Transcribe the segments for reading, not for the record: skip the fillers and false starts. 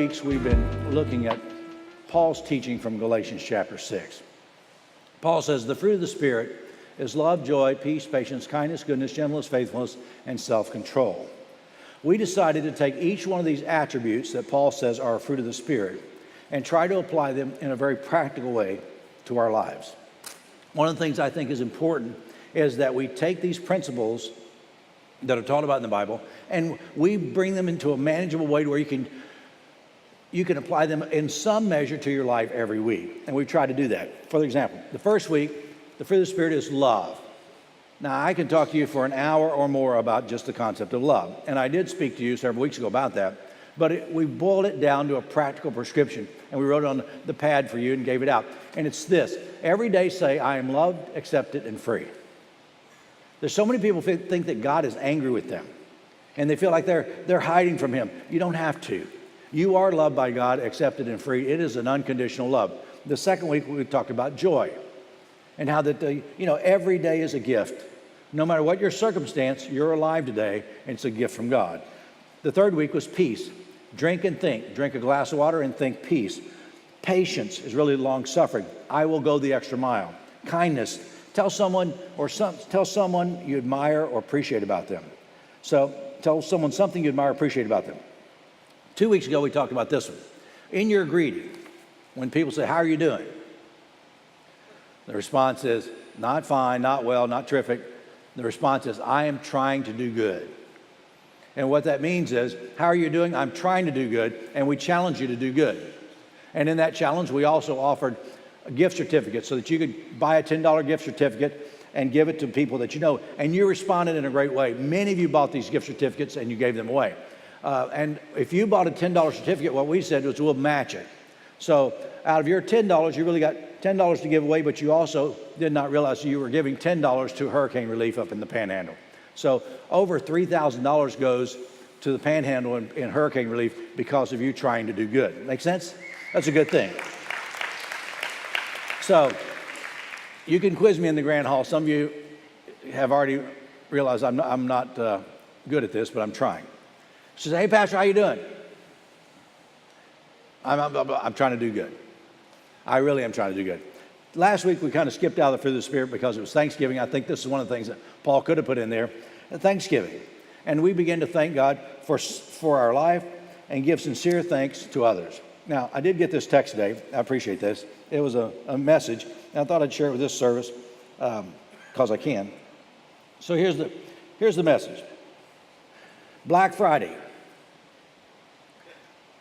weeks, we've been looking at Paul's teaching from Galatians chapter 6. Paul says, the fruit of the Spirit is love, joy, peace, patience, kindness, goodness, gentleness, faithfulness, and self-control. We decided to take each one of these attributes that Paul says are a fruit of the Spirit and try to apply them in a very practical way to our lives. One of the things I think is important is that we take these principles that are taught about in the Bible and we bring them into a manageable way to where you can apply them in some measure to your life every week. And we try to do that. For example, the first week, the fruit of the Spirit is love. Now, I can talk to you for an hour or more about just the concept of love. And I did speak to you several weeks ago about that. But we boiled it down to a practical prescription. And we wrote it on the pad for you and gave it out. And it's this. Every day say, I am loved, accepted, and free. There's so many people think that God is angry with them. And they feel like they're hiding from Him. You don't have to. You are loved by God, accepted, and free. It is an unconditional love. The second week, we talked about joy. And how that, every day is a gift. No matter what your circumstance, you're alive today, and it's a gift from God. The third week was peace. Drink and think. Drink a glass of water and think peace. Patience is really long-suffering. I will go the extra mile. Kindness. Tell someone you admire or appreciate about them. So tell someone something you admire or appreciate about them. 2 weeks ago, we talked about this one. In your greeting, when people say, how are you doing? The response is, not fine, not well, not terrific. The response is, I am trying to do good. And what that means is, how are you doing? I'm trying to do good, and we challenge you to do good. And in that challenge, we also offered a gift certificate so that you could buy a $10 gift certificate and give it to people that you know. And you responded in a great way. Many of you bought these gift certificates and you gave them away. And if you bought a $10 certificate, what we said was we'll match it. So out of your $10, you really got $10 to give away, but you also did not realize you were giving $10 to hurricane relief up in the Panhandle. So over $3,000 goes to the Panhandle in hurricane relief because of you trying to do good. Make sense? That's a good thing. So you can quiz me in the Grand Hall. Some of you have already realized I'm not good at this, but I'm trying. She says, hey, Pastor, how you doing? I'm trying to do good. I really am trying to do good. Last week, we kind of skipped out of the fruit of the Spirit because it was Thanksgiving. I think this is one of the things that Paul could have put in there, Thanksgiving. And we begin to thank God for our life and give sincere thanks to others. Now, I did get this text today. I appreciate this. It was a message, and I thought I'd share it with this service because I can. So here's the message. Black Friday.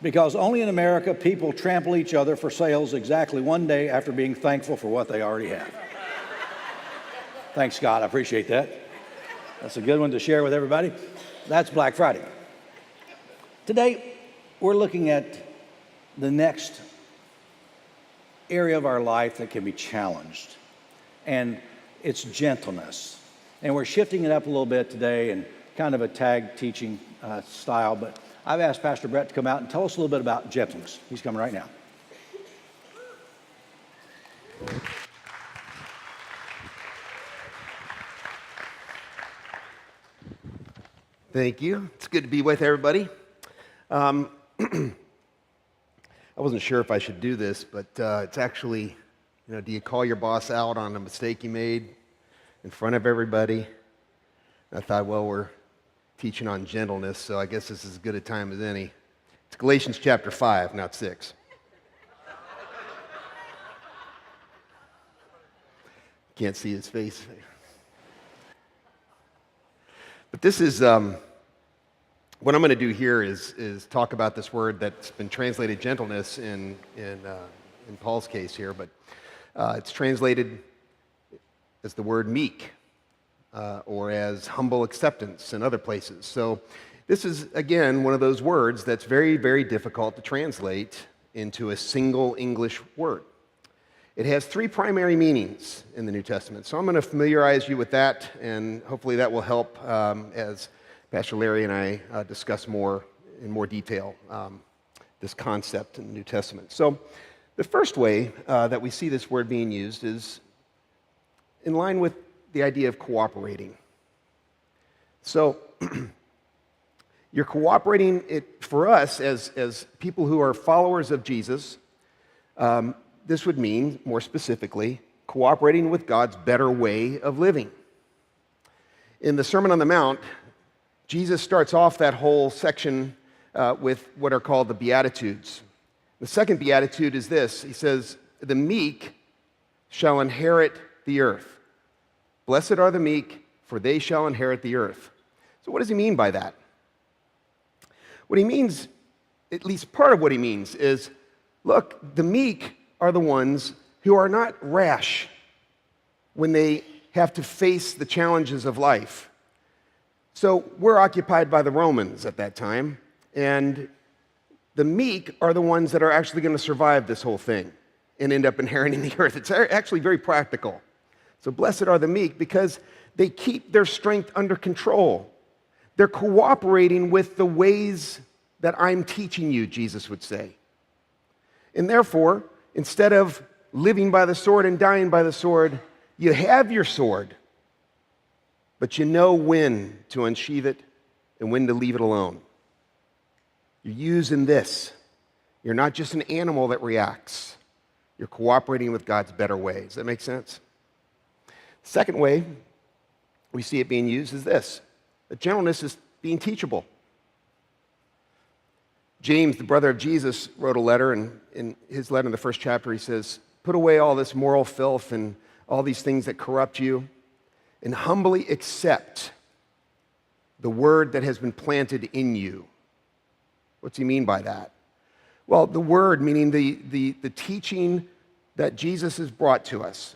Because only in America, people trample each other for sales exactly one day after being thankful for what they already have. Thanks, Scott. I appreciate that. That's a good one to share with everybody. That's Black Friday. Today, we're looking at the next area of our life that can be challenged, and it's gentleness. And we're shifting it up a little bit today and kind of a tag teaching style, but I've asked Pastor Brett to come out and tell us a little bit about gentleness. He's coming right now. Thank you. It's good to be with everybody. I wasn't sure if I should do this, but it's actually, do you call your boss out on a mistake you made in front of everybody? I thought, well, we're teaching on gentleness, so I guess this is as good a time as any. It's Galatians chapter 5, not 6. Can't see his face. But this is, what I'm going to do here is talk about this word that's been translated gentleness in Paul's case here, but it's translated as the word meek. Or as humble acceptance in other places. So this is, again, one of those words that's very, very difficult to translate into a single English word. It has three primary meanings in the New Testament. So I'm going to familiarize you with that, and hopefully that will help as Pastor Larry and I discuss in more detail this concept in the New Testament. So the first way that we see this word being used is in line with the idea of cooperating. So You're cooperating for us as people who are followers of Jesus. This would mean, more specifically, cooperating with God's better way of living. In the Sermon on the Mount, Jesus starts off that whole section with what are called the Beatitudes. The second Beatitude is this. He says, the meek shall inherit the earth. Blessed are the meek, for they shall inherit the earth. So what does he mean by that? What he means, at least part of what he means, is, look, the meek are the ones who are not rash when they have to face the challenges of life. So we're occupied by the Romans at that time, and the meek are the ones that are actually going to survive this whole thing and end up inheriting the earth. It's actually very practical. So blessed are the meek because they keep their strength under control. They're cooperating with the ways that I'm teaching you, Jesus would say. And therefore, instead of living by the sword and dying by the sword, you have your sword, but you know when to unsheath it and when to leave it alone. You're using this. You're not just an animal that reacts. You're cooperating with God's better ways. Does that make sense? Second way we see it being used is this. That gentleness is being teachable. James, the brother of Jesus, wrote a letter, and in his letter in the first chapter, he says, put away all this moral filth and all these things that corrupt you, and humbly accept the word that has been planted in you. What's he mean by that? Well, the word, meaning the teaching that Jesus has brought to us,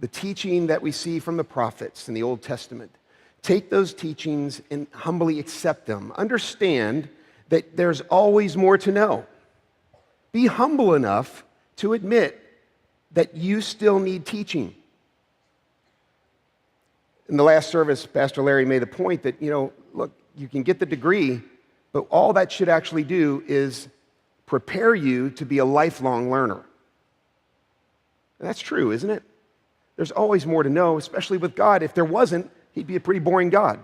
the teaching that we see from the prophets in the Old Testament. Take those teachings and humbly accept them. Understand that there's always more to know. Be humble enough to admit that you still need teaching. In the last service, Pastor Larry made the point that, look, you can get the degree, but all that should actually do is prepare you to be a lifelong learner. And that's true, isn't it? There's always more to know, especially with God. If there wasn't, he'd be a pretty boring God.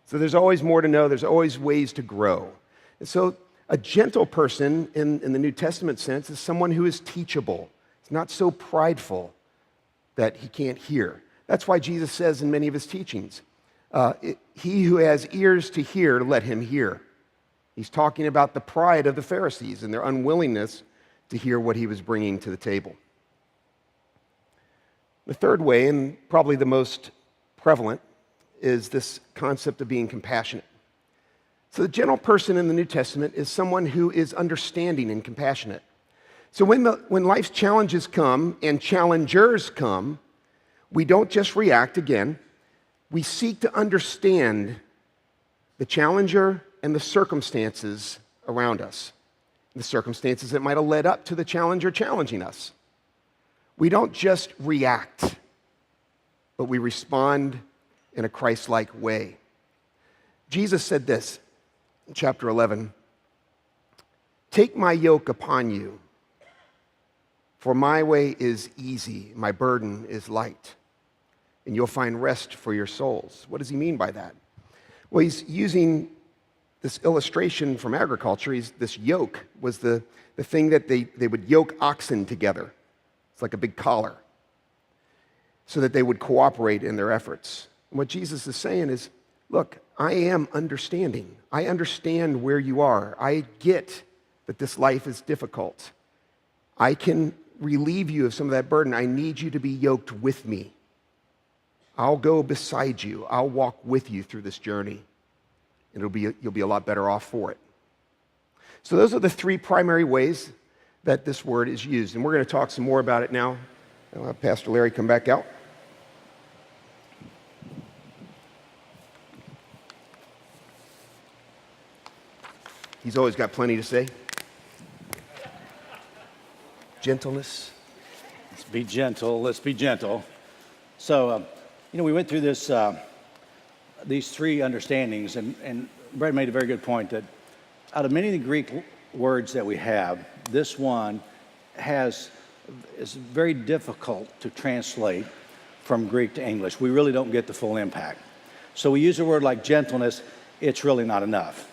So there's always more to know. There's always ways to grow. And so a gentle person in the New Testament sense is someone who is teachable. He's not so prideful that he can't hear. That's why Jesus says in many of his teachings, he who has ears to hear, let him hear. He's talking about the pride of the Pharisees and their unwillingness to hear what he was bringing to the table. The third way, and probably the most prevalent, is this concept of being compassionate. So the gentle person in the New Testament is someone who is understanding and compassionate. So when life's challenges come and challengers come, we don't just react again. We seek to understand the challenger and the circumstances around us, the circumstances that might have led up to the challenger challenging us. We don't just react, but we respond in a Christ-like way. Jesus said this in chapter 11, "Take my yoke upon you, for my way is easy, my burden is light, and you'll find rest for your souls." What does he mean by that? Well, he's using this illustration from agriculture. This yoke was the thing that they would yoke oxen together. It's like a big collar, so that they would cooperate in their efforts. And what Jesus is saying is, look, I am understanding. I understand where you are. I get that this life is difficult. I can relieve you of some of that burden. I need you to be yoked with me. I'll go beside you. I'll walk with you through this journey. And you'll be a lot better off for it. So those are the three primary ways that this word is used. And we're going to talk some more about it now. I'll have Pastor Larry come back out. He's always got plenty to say. Gentleness. Let's be gentle. Let's be gentle. So, we went through these three understandings, and Brett made a very good point that out of many of the Greek words that we have, this one is very difficult to translate from Greek to English. We really don't get the full impact. So we use a word like gentleness, it's really not enough.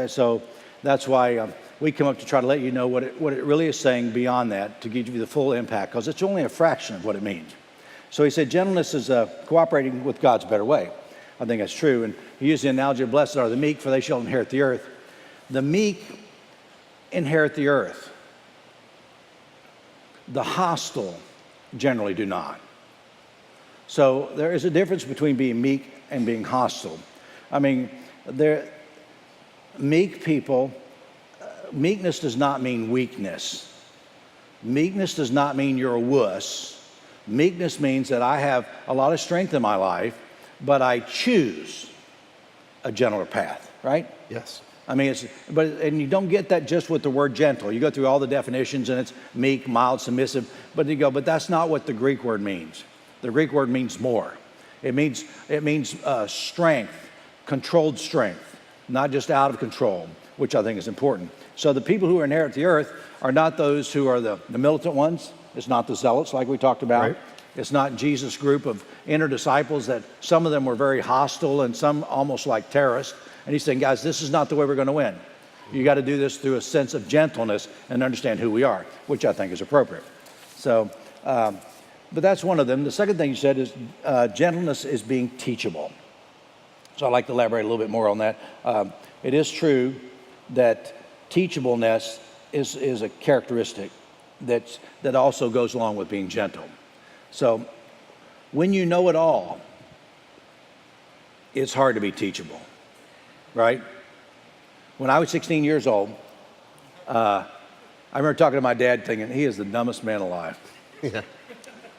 So that's why we come up to try to let you know what it really is saying beyond that, to give you the full impact, because it's only a fraction of what it means. So he said gentleness is cooperating with God's better way. I think that's true. And he used the analogy of blessed are the meek, for they shall inherit the earth. The meek inherit the earth. The hostile generally do not. So there is a difference between being meek and being hostile. I mean, meek people, meekness does not mean weakness. Meekness does not mean you're a wuss. Meekness means that I have a lot of strength in my life, but I choose a gentler path, right? Yes. I mean, and you don't get that just with the word gentle. You go through all the definitions and it's meek, mild, submissive, but but that's not what the Greek word means. The Greek word means more. It means strength, controlled strength, not just out of control, which I think is important. So the people who inherit the earth are not those who are the militant ones. It's not the zealots like we talked about. Right. It's not Jesus' group of inner disciples that some of them were very hostile and some almost like terrorists. And he's saying, guys, this is not the way we're going to win. You got to do this through a sense of gentleness and understand who we are, which I think is appropriate. So, but that's one of them. The second thing you said is gentleness is being teachable. So I'd like to elaborate a little bit more on that. It is true that teachableness is a characteristic that also goes along with being gentle. So when you know it all, it's hard to be teachable, right? When I was 16 years old, I remember talking to my dad thinking, he is the dumbest man alive. Yeah.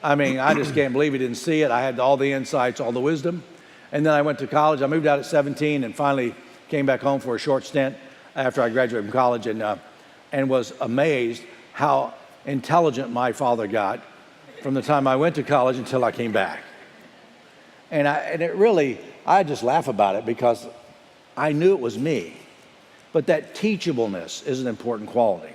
I mean, I just can't believe he didn't see it. I had all the insights, all the wisdom. And then I went to college. I moved out at 17 and finally came back home for a short stint after I graduated from college, and was amazed how intelligent my father got from the time I went to college until I came back. And it really, I just laugh about it because I knew it was me. But that teachableness is an important quality.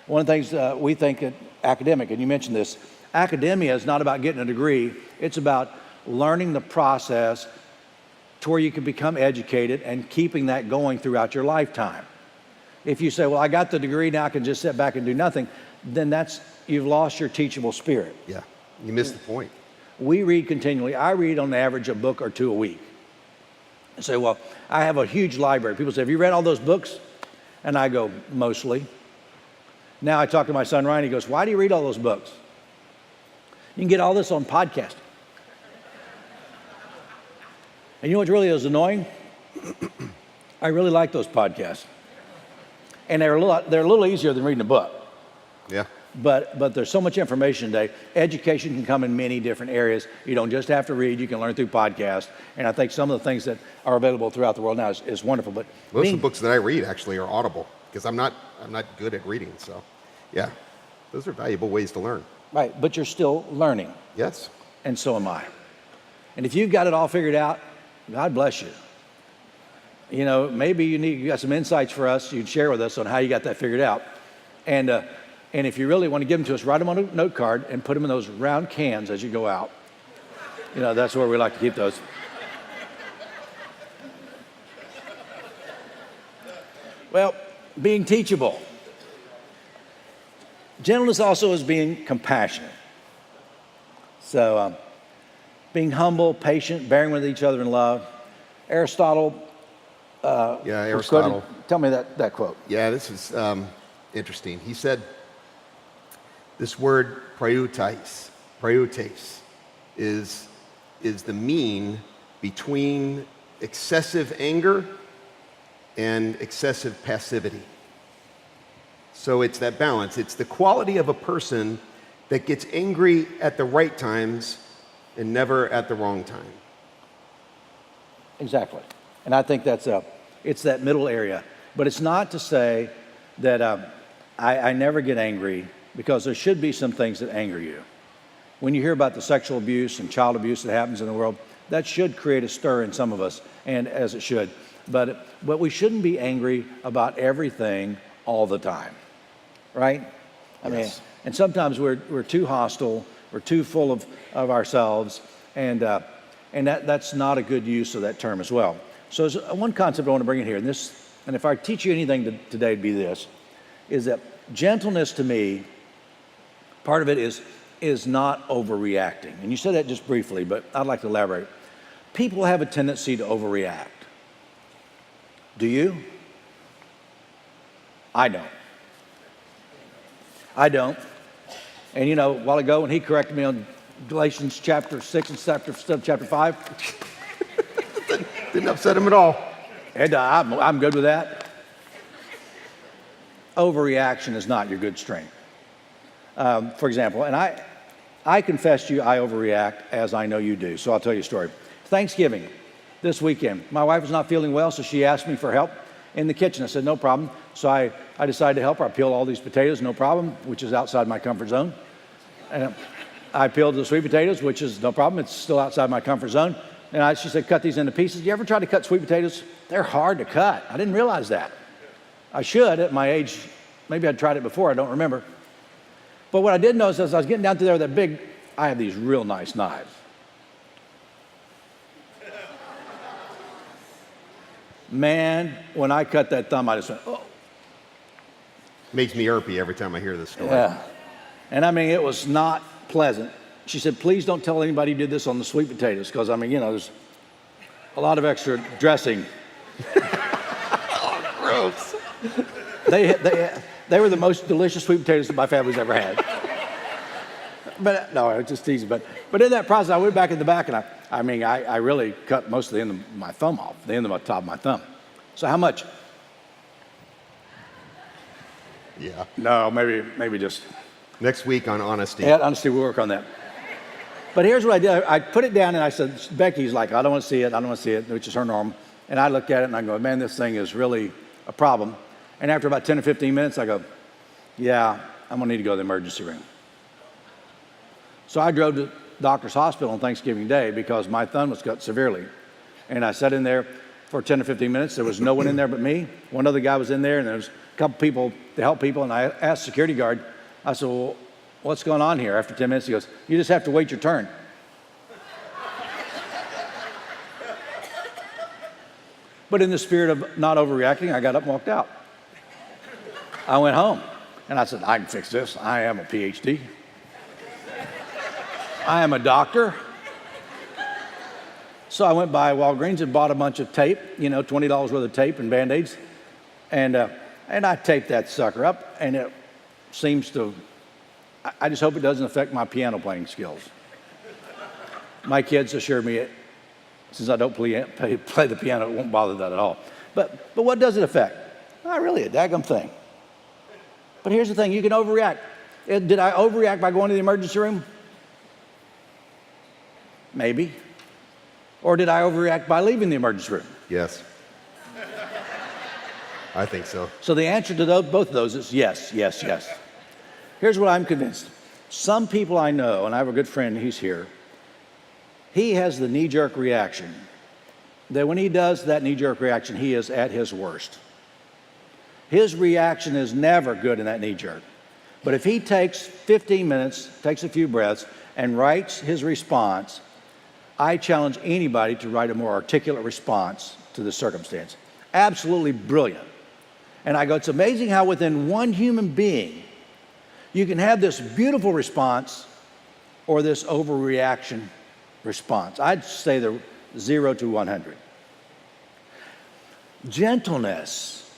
One of the things we think at academic, and you mentioned this, academia is not about getting a degree. It's about learning the process to where you can become educated and keeping that going throughout your lifetime. If you say, well, I got the degree, now I can just sit back and do nothing, then you've lost your teachable spirit. Yeah, you missed the point. We read continually. I read on average a book or two a week. I say, well, I have a huge library. People say, have you read all those books? And I go, mostly. Now I talk to my son Ryan, he goes, why do you read all those books? You can get all this on podcast. And you know what really is annoying? I really like those podcasts. And they're a little easier than reading a book. Yeah. But there's so much information today. Education can come in many different areas. You don't just have to read, you can learn through podcasts. And I think some of the things that are available throughout the world now is wonderful. But most of the books that I read actually are audible because I'm not good at reading. So yeah, those are valuable ways to learn. Right, but you're still learning. Yes. And so am I. And if you've got it all figured out, God bless you. You know, maybe you got some insights for us you'd share with us on how you got that figured out. And if you really want to give them to us, write them on a note card and put them in those round cans as you go out. You know, that's where we like to keep those. Well, being teachable. Gentleness also is being compassionate. So, being humble, patient, bearing with each other in love. Aristotle. Aristotle. Tell me that quote. Yeah, this is interesting. He said, this word praeutes, is the mean between excessive anger and excessive passivity. So it's that balance. It's the quality of a person that gets angry at the right times and never at the wrong time. Exactly. And I think it's that middle area. But it's not to say that I never get angry, because there should be some things that anger you. When you hear about the sexual abuse and child abuse that happens in the world, that should create a stir in some of us, and as it should. But we shouldn't be angry about everything all the time, right? I mean, and sometimes we're too hostile, we're too full of ourselves, and that's not a good use of that term as well. So there's one concept I want to bring in here, and if I teach you anything today, it'd be this, is that gentleness to me, part of it is not overreacting. And you said that just briefly, but I'd like to elaborate. People have a tendency to overreact. Do you? I don't. I don't. And you know, a while ago when he corrected me on Galatians chapter 6 and chapter 5, Didn't upset him at all. and I'm good with that. Overreaction is not your good strength. For example, and I confess to you, I overreact as I know you do. So I'll tell you a story. Thanksgiving this weekend. My wife was not feeling well, so she asked me for help in the kitchen. I said, no problem. So I decided to help her. I peeled all these potatoes, no problem, which is outside my comfort zone. And I peeled the sweet potatoes, which is no problem. It's still outside my comfort zone. And she said, cut these into pieces. You ever try to cut sweet potatoes? They're hard to cut. I didn't realize that. I should at my age. Maybe I'd tried it before. I don't remember. But what I did notice as I was getting down through there with that big, I have these real nice knives. Man, when I cut that thumb, I just went, oh. Makes me irpy every time I hear this story. Yeah. And I mean, it was not pleasant. She said, please don't tell anybody you did this on the sweet potatoes, because I mean, you know, there's a lot of extra dressing. Oh, gross. They were the most delicious sweet potatoes that my family's ever had. But no, it's just easy. But in that process, I went back in the back, and I really cut most of the end of my thumb off, the end of the top of my thumb. So how much? Yeah. No, maybe just. Next week on honesty. Yeah, honesty, we'll work on that. But here's what I did. I put it down, and I said, Becky's like, I don't want to see it. I don't want to see it, which is her norm. And I looked at it, and I go, man, this thing is really a problem. And after about 10 or 15 minutes, I go, yeah, I'm going to need to go to the emergency room. So I drove to the doctor's hospital on Thanksgiving Day because my thumb was cut severely. And I sat in there for 10 or 15 minutes. There was no one in there but me. One other guy was in there, and there was a couple people to help people. And I asked the security guard, I said, well, what's going on here? After 10 minutes, he goes, you just have to wait your turn. But in the spirit of not overreacting, I got up and walked out. I went home, and I said, I can fix this. I am a PhD. I am a doctor. So I went by Walgreens and bought a bunch of tape, you know, $20 worth of tape and Band-Aids. And I taped that sucker up, and it seems to, I just hope it doesn't affect my piano playing skills. My kids assured me, since I don't play the piano, it won't bother that at all. But what does it affect? Not really a daggum thing. But here's the thing, you can overreact. Did I overreact by going to the emergency room? Maybe. Or did I overreact by leaving the emergency room? Yes. I think so. So the answer to both of those is yes, yes, yes. Here's what I'm convinced. Some people I know, and I have a good friend, he's here, he has the knee-jerk reaction that when he does that knee-jerk reaction, he is at his worst. His reaction is never good in that knee-jerk. But if he takes 15 minutes, takes a few breaths, and writes his response, I challenge anybody to write a more articulate response to the circumstance. Absolutely brilliant. And I go, it's amazing how within one human being, you can have this beautiful response or this overreaction response. I'd say they're 0 to 100. Gentleness,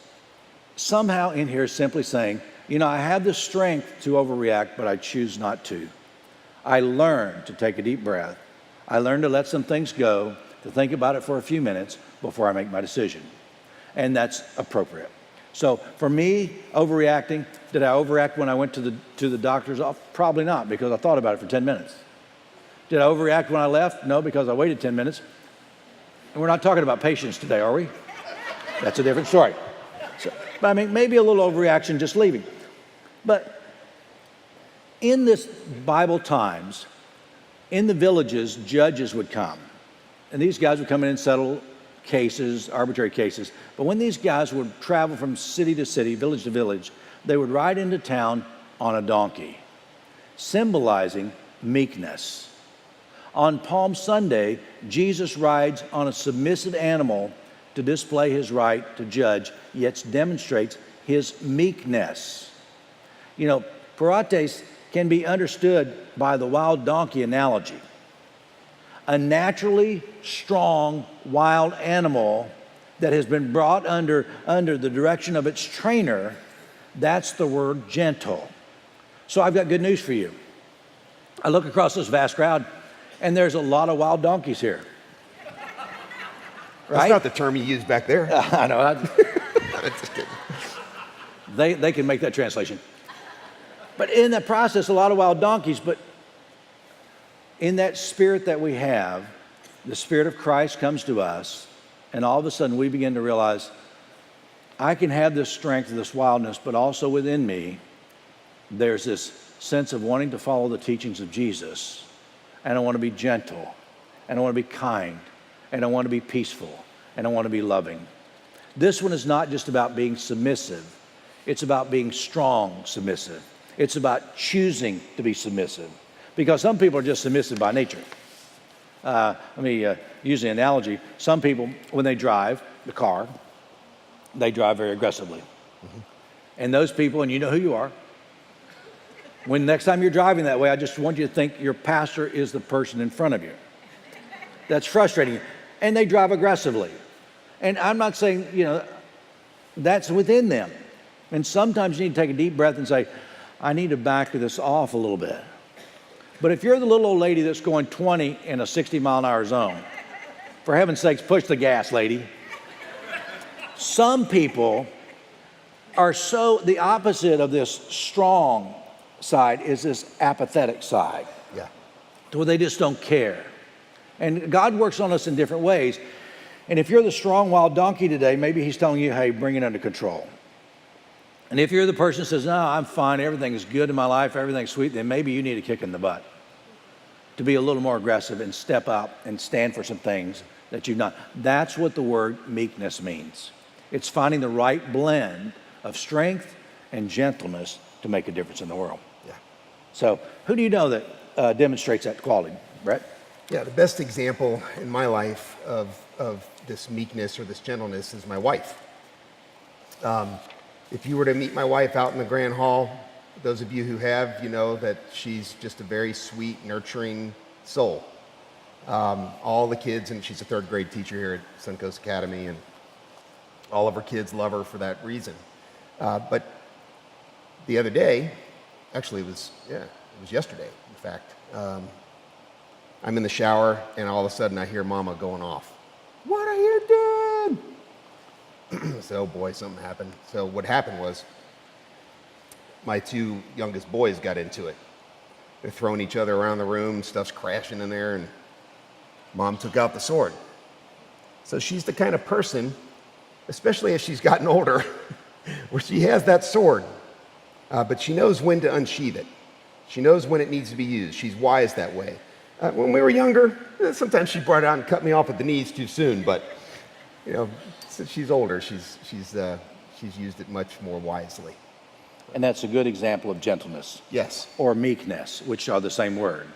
somehow in here simply saying, you know, I have the strength to overreact, but I choose not to. I learn to take a deep breath. I learn to let some things go, to think about it for a few minutes before I make my decision. And that's appropriate. So for me, overreacting, did I overact when I went to the doctor's office? Probably not, because I thought about it for 10 minutes. Did I overreact when I left? No, because I waited 10 minutes. And we're not talking about patience today, are we? That's a different story. But I mean, maybe a little overreaction just leaving. But in this Bible times, in the villages, judges would come. And these guys would come in and settle cases, arbitrary cases. But when these guys would travel from city to city, village to village, they would ride into town on a donkey, symbolizing meekness. On Palm Sunday, Jesus rides on a submissive animal to display his right to judge, yet demonstrates his meekness. You know, parates can be understood by the wild donkey analogy. A naturally strong wild animal that has been brought under the direction of its trainer, that's the word gentle. So I've got good news for you. I look across this vast crowd, and there's a lot of wild donkeys here. That's not the term you used back there. I know. I'm just kidding. They can make that translation. But in that process, a lot of wild donkeys, but in that spirit that we have, the Spirit of Christ comes to us, and all of a sudden we begin to realize, I can have this strength, this wildness, but also within me, there's this sense of wanting to follow the teachings of Jesus, and I want to be gentle, and I want to be kind, and I want to be peaceful, and I want to be loving. This one is not just about being submissive. It's about being strong submissive. It's about choosing to be submissive. Because some people are just submissive by nature. Let me use the analogy. Some people, when they drive the car, they drive very aggressively. Mm-hmm. And those people, and you know who you are, when next time you're driving that way, I just want you to think your pastor is the person in front of you. That's frustrating. And they drive aggressively. And I'm not saying, that's within them. And sometimes you need to take a deep breath and say, I need to back this off a little bit. But if you're the little old lady that's going 20 in a 60-mile-an-hour zone, for heaven's sakes, push the gas, lady. Some people are the opposite of this strong side is this apathetic side. Yeah. To where they just don't care. And God works on us in different ways. And if you're the strong wild donkey today, maybe he's telling you, hey, bring it under control. And if you're the person that says, no, I'm fine, everything is good in my life, everything's sweet, then maybe you need a kick in the butt to be a little more aggressive and step up and stand for some things that you've not. That's what the word meekness means. It's finding the right blend of strength and gentleness to make a difference in the world. Yeah. So who do you know that demonstrates that quality, Brett? Yeah, the best example in my life of this meekness or this gentleness is my wife. If you were to meet my wife out in the Grand Hall, those of you who have, you know that she's just a very sweet, nurturing soul. All the kids, and she's a third grade teacher here at Suncoast Academy, and all of her kids love her for that reason. But the other day, actually it was yesterday, in fact, I'm in the shower, and all of a sudden I hear Mama going off. What are you doing? So, oh boy, something happened. So what happened was my two youngest boys got into it. They're throwing each other around the room, stuff's crashing in there, and Mom took out the sword. So she's the kind of person, especially as she's gotten older, where she has that sword, but she knows when to unsheath it. She knows when it needs to be used. She's wise that way. When we were younger, sometimes she brought it out and cut me off at the knees too soon, but since she's older, she's used it much more wisely. And that's a good example of gentleness. Yes. Or meekness, which are the same word.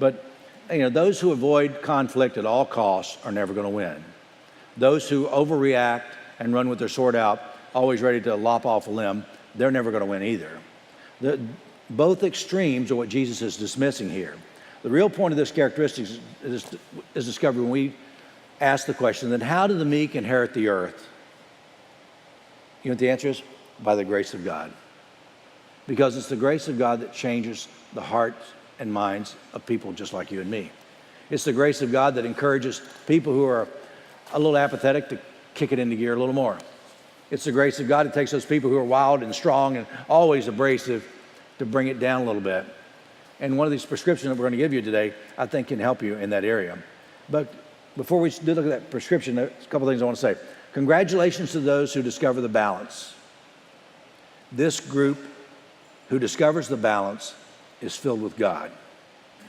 But those who avoid conflict at all costs are never going to win. Those who overreact and run with their sword out, always ready to lop off a limb, they're never going to win either. Both extremes are what Jesus is dismissing here. The real point of this characteristic is discovered when we ask the question, then how do the meek inherit the earth? You know what the answer is? By the grace of God. Because it's the grace of God that changes the hearts and minds of people just like you and me. It's the grace of God that encourages people who are a little apathetic to kick it into gear a little more. It's the grace of God that takes those people who are wild and strong and always abrasive to bring it down a little bit. And one of these prescriptions that we're going to give you today, I think can help you in that area. But before we do look at that prescription, there's a couple things I want to say. Congratulations to those who discover the balance. This group who discovers the balance is filled with God.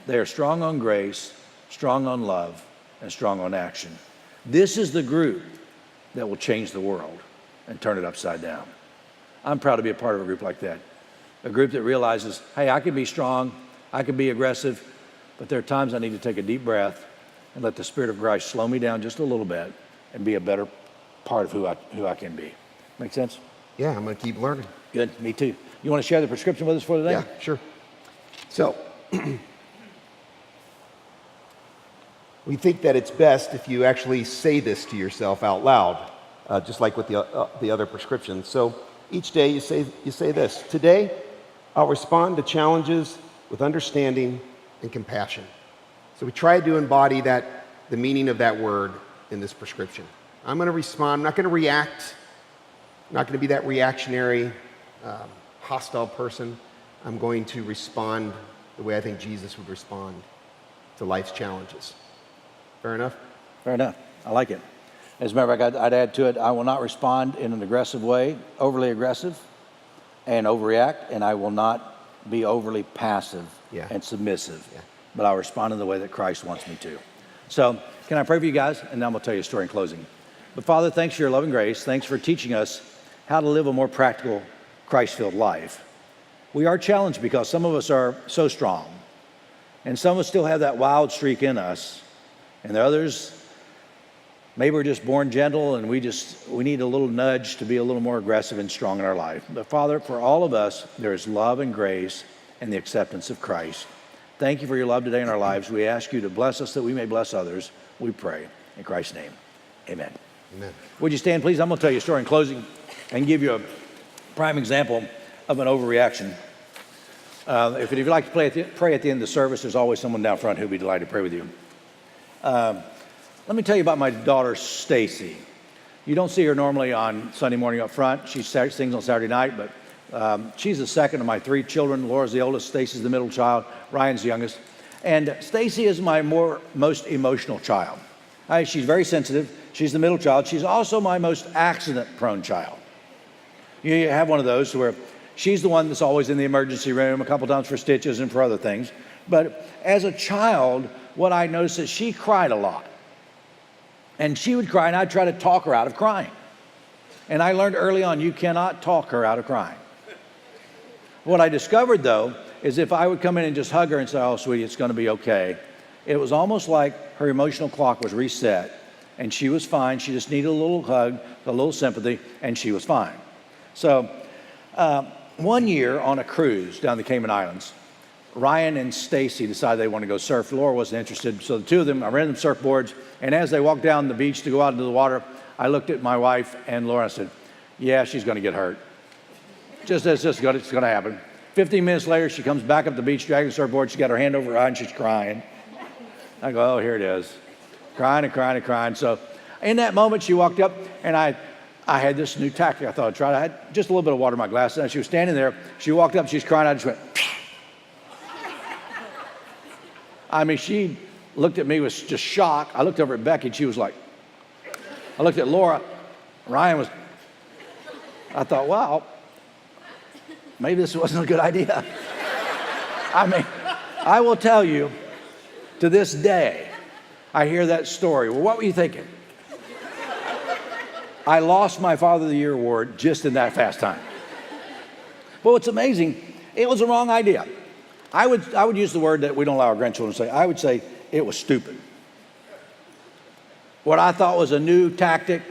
They are strong on grace, strong on love, and strong on action. This is the group that will change the world and turn it upside down. I'm proud to be a part of a group like that. A group that realizes, hey, I can be strong, I can be aggressive, but there are times I need to take a deep breath and let the Spirit of Christ slow me down just a little bit and be a better part of who I can be. Make sense? Yeah, I'm going to keep learning. Good. Me too. You want to share the prescription with us for today? Yeah, sure. So, we think that it's best if you actually say this to yourself out loud, just like with the other prescriptions. So each day you say this: today, I'll respond to challenges with understanding and compassion. So we try to embody the meaning of that word in this prescription. I'm going to respond. I'm not going to react. I'm not going to be that reactionary, hostile person. I'm going to respond the way I think Jesus would respond to life's challenges. Fair enough? Fair enough. I like it. As a matter of fact, I'd add to it, I will not respond in an aggressive way, overly aggressive and overreact, and I will not be overly passive and submissive. Yeah. But I'll respond in the way that Christ wants me to. So, can I pray for you guys? And then I'm going to tell you a story in closing. But Father, thanks for your loving grace. Thanks for teaching us how to live a more practical, Christ-filled life. We are challenged because some of us are so strong, and some of us still have that wild streak in us, and the others, maybe we're just born gentle, and we need a little nudge to be a little more aggressive and strong in our life. But Father, for all of us, there is love and grace and the acceptance of Christ. Thank you for your love today in our lives. We ask you to bless us that we may bless others. We pray in Christ's name. Amen. Amen. Would you stand, please? I'm going to tell you a story in closing and give you a prime example of an overreaction. If you'd like to pray at the end of the service, there's always someone down front who'd be delighted to pray with you. Let me tell you about my daughter, Stacy. You don't see her normally on Sunday morning up front. She sings on Saturday night, but she's the second of my three children. Laura's the oldest, Stacy's the middle child, Ryan's the youngest. And Stacy is my most emotional child. She's very sensitive. She's the middle child. She's also my most accident-prone child. You have one of those where she's the one that's always in the emergency room a couple times for stitches and for other things. But as a child, what I noticed is she cried a lot. And she would cry, and I'd try to talk her out of crying. And I learned early on, you cannot talk her out of crying. What I discovered, though, is if I would come in and just hug her and say, oh, sweetie, it's going to be okay, it was almost like her emotional clock was reset, and she was fine. She just needed a little hug, a little sympathy, and she was fine. So one year on a cruise down the Cayman Islands, Ryan and Stacy decided they wanted to go surf. Laura wasn't interested, so the two of them, I rented them surfboards, and as they walked down the beach to go out into the water, I looked at my wife and Laura and said, yeah, she's going to get hurt. It's going to happen. 15 minutes later, she comes back up the beach, dragging the surfboard. She's got her hand over her eye, and she's crying. I go, oh, here it is. Crying and crying and crying. So in that moment, she walked up, and I had this new tactic I thought I'd try. I had just a little bit of water in my glass, and she was standing there. She walked up, she's crying. I just went, I mean, she looked at me with just shock. I looked over at Becky, and she was like, I looked at Laura. Ryan was, I thought, wow, maybe this wasn't a good idea. I mean, I will tell you, to this day, I hear that story. Well, what were you thinking? I lost my Father of the Year award just in that fast time. But what's amazing, it was the wrong idea. I would use the word that we don't allow our grandchildren to say. I would say it was stupid. What I thought was a new tactic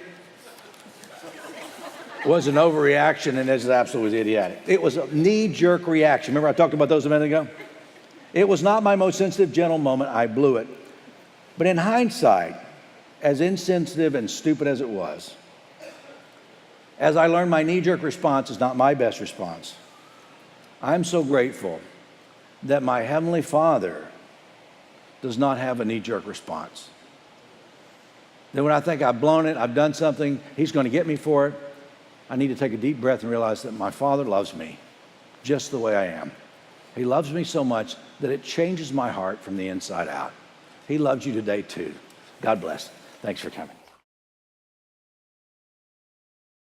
was an overreaction, and it's absolutely idiotic. It was a knee-jerk reaction. Remember I talked about those a minute ago? It was not my most sensitive, gentle moment. I blew it. But in hindsight, as insensitive and stupid as it was, as I learned my knee-jerk response is not my best response, I'm so grateful that my Heavenly Father does not have a knee-jerk response. That when I think I've blown it, I've done something, He's going to get me for it, I need to take a deep breath and realize that my Father loves me just the way I am. He loves me so much that it changes my heart from the inside out. He loves you today too. God bless. Thanks for coming.